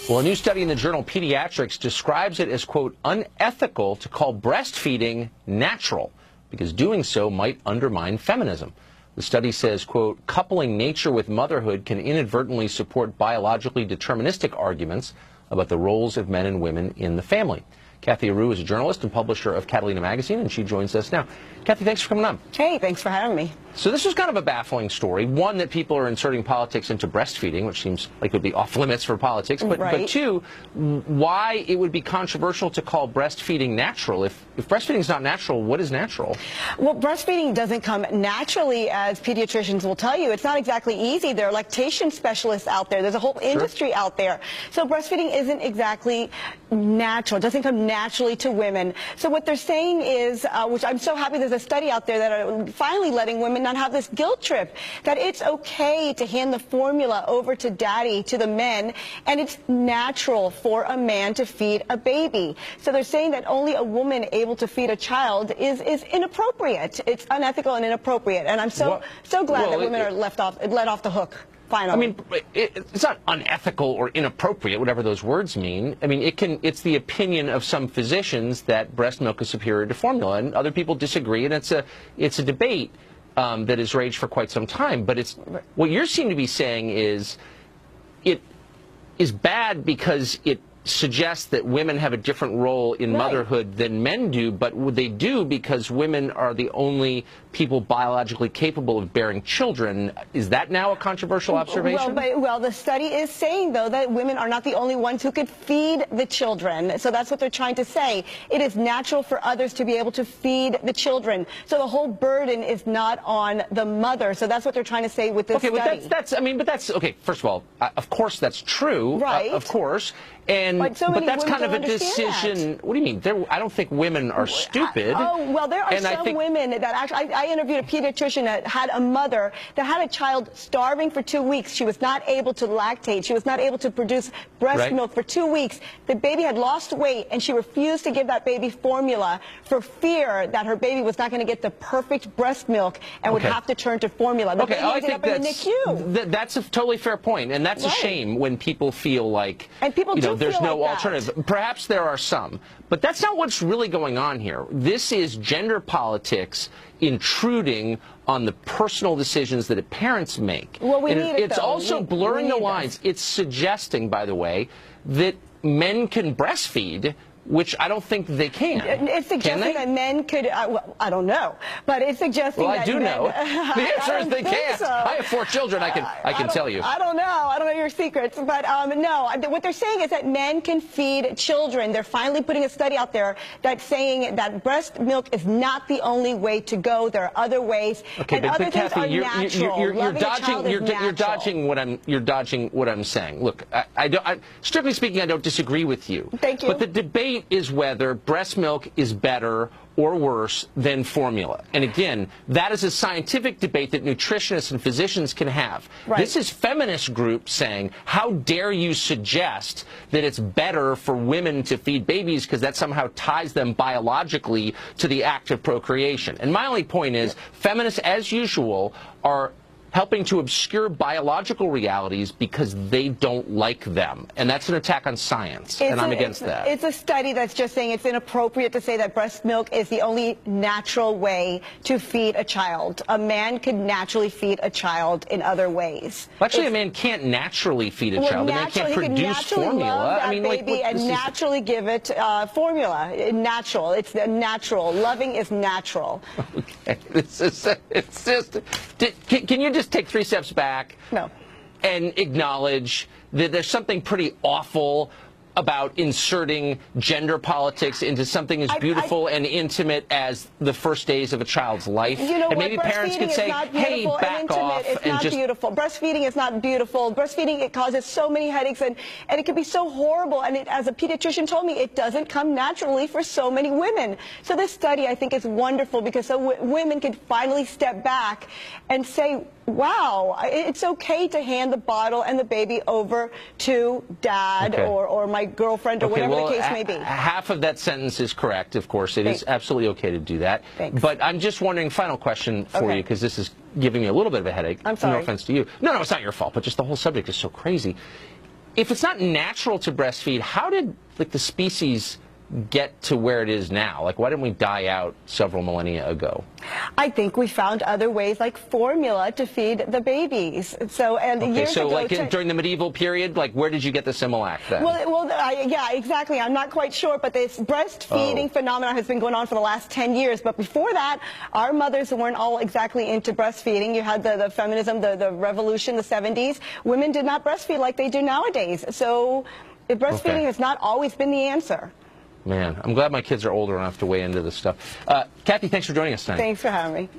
Well, a new study in the journal Pediatrics describes it as, quote, unethical to call breastfeeding natural, because doing so might undermine feminism. The study says, quote, coupling nature with motherhood can inadvertently support biologically deterministic arguments about the roles of men and women in the family. Kathy Aru is a journalist and publisher of Catalina Magazine, and she joins us now. Kathy, thanks for coming on. Hey, thanks for having me. So this was kind of a baffling story. One, that people are inserting politics into breastfeeding, which seems like it would be off limits for politics. But, right. but two, why it would be controversial to call breastfeeding natural. If breastfeeding is not natural, what is natural? Well, breastfeeding doesn't come naturally, as pediatricians will tell you. It's not exactly easy. There are lactation specialists out there. There's a whole industry out there. So breastfeeding isn't exactly natural. It doesn't come naturally to women. So what they're saying is, which I'm so happy there's a study out there that are finally letting women not have this guilt trip, that it's okay to hand the formula over to daddy, to the men, and it's natural for a man to feed a baby. So they're saying that only a woman able to feed a child is inappropriate. It's unethical and inappropriate. And I'm so glad that women are let off the hook. Finally. I mean, it's not unethical or inappropriate, whatever those words mean. I mean, it's the opinion of some physicians that breast milk is superior to formula, and other people disagree, and it's a debate that has raged for quite some time. But what you seem to be saying is it is bad because it suggests that women have a different role in motherhood than men do, but they do because women are the only people biologically capable of bearing children. Is that now a controversial observation? Well, the study is saying, though, that women are not the only ones who could feed the children. So that's what they're trying to say. It is natural for others to be able to feed the children. So the whole burden is not on the mother. So that's what they're trying to say with this study. Okay, but that's okay. First of all, of course that's true. Right. Of course. But that's kind of a decision. That. What do you mean? I don't think women are stupid. Oh, well, there are some women that actually, I interviewed a pediatrician that had a mother that had a child starving for 2 weeks. She was not able to lactate. She was not able to produce breast milk for 2 weeks. The baby had lost weight, and she refused to give that baby formula for fear that her baby was not going to get the perfect breast milk and would have to turn to formula. The baby ended up in the NICU. That's a totally fair point, and that's a shame when people feel like, and people there's no alternative. Perhaps there are some, but that's not what's really going on here. This is gender politics intruding on the personal decisions that parents make. Well, it's also blurring the lines. It's suggesting, by the way, that men can breastfeed, which I don't think they can. It's suggesting that men could, well, I don't know, but it's suggesting that I do know. The answer is they can't. So. I have 4 children, I can tell you. I don't know your secrets, but no, what they're saying is that men can feed children. They're finally putting a study out there that's saying that breast milk is not the only way to go. There are other ways, and other things Kathy, are natural. You're dodging what I'm saying. Look, strictly speaking, I don't disagree with you. Thank you. But the debate is whether breast milk is better or worse than formula. And again, that is a scientific debate that nutritionists and physicians can have. This is feminist groups saying, how dare you suggest that it's better for women to feed babies because that somehow ties them biologically to the act of procreation. And my only point is, feminists, as usual, are helping to obscure biological realities because they don't like them. And that's an attack on science, and I'm against that. It's a study that's just saying it's inappropriate to say that breast milk is the only natural way to feed a child. A man could naturally feed a child in other ways. Well, actually, a man can't naturally feed a child. A man can't produce formula. I mean, and naturally give it formula. Natural. It's natural. Loving is natural. Okay. It's just. Can you just take 3 steps back? No. And acknowledge that there's something pretty awful about inserting gender politics into something as beautiful and intimate as the first days of a child's life. And maybe parents could say, hey, back off. It's not beautiful. Breastfeeding is not beautiful. Breastfeeding, it causes so many headaches, and it can be so horrible. And as a pediatrician told me, it doesn't come naturally for so many women. So this study, I think, is wonderful because so women can finally step back and say, wow, it's okay to hand the bottle and the baby over to dad or my girlfriend or whatever the case may be. Half of that sentence is correct, of course. It is absolutely okay to do that. Thanks. But I'm just wondering, final question for you, because this is giving me a little bit of a headache. I'm sorry. No offense to you. No, it's not your fault, but just the whole subject is so crazy. if it's not natural to breastfeed, how did like the species get to where it is now? Like, why didn't we die out several millennia ago? I think we found other ways like formula to feed the babies. So, and Okay, years so ago, like during the medieval period, like where did you get the Similac then? Yeah, exactly. I'm not quite sure, but this breastfeeding phenomenon has been going on for the last 10 years. But before that, our mothers weren't all exactly into breastfeeding. You had the feminism, the revolution, the 70s. Women did not breastfeed like they do nowadays. So breastfeeding has not always been the answer. Man, I'm glad my kids are older enough to weigh into this stuff. Kathy, thanks for joining us tonight. Thanks for having me.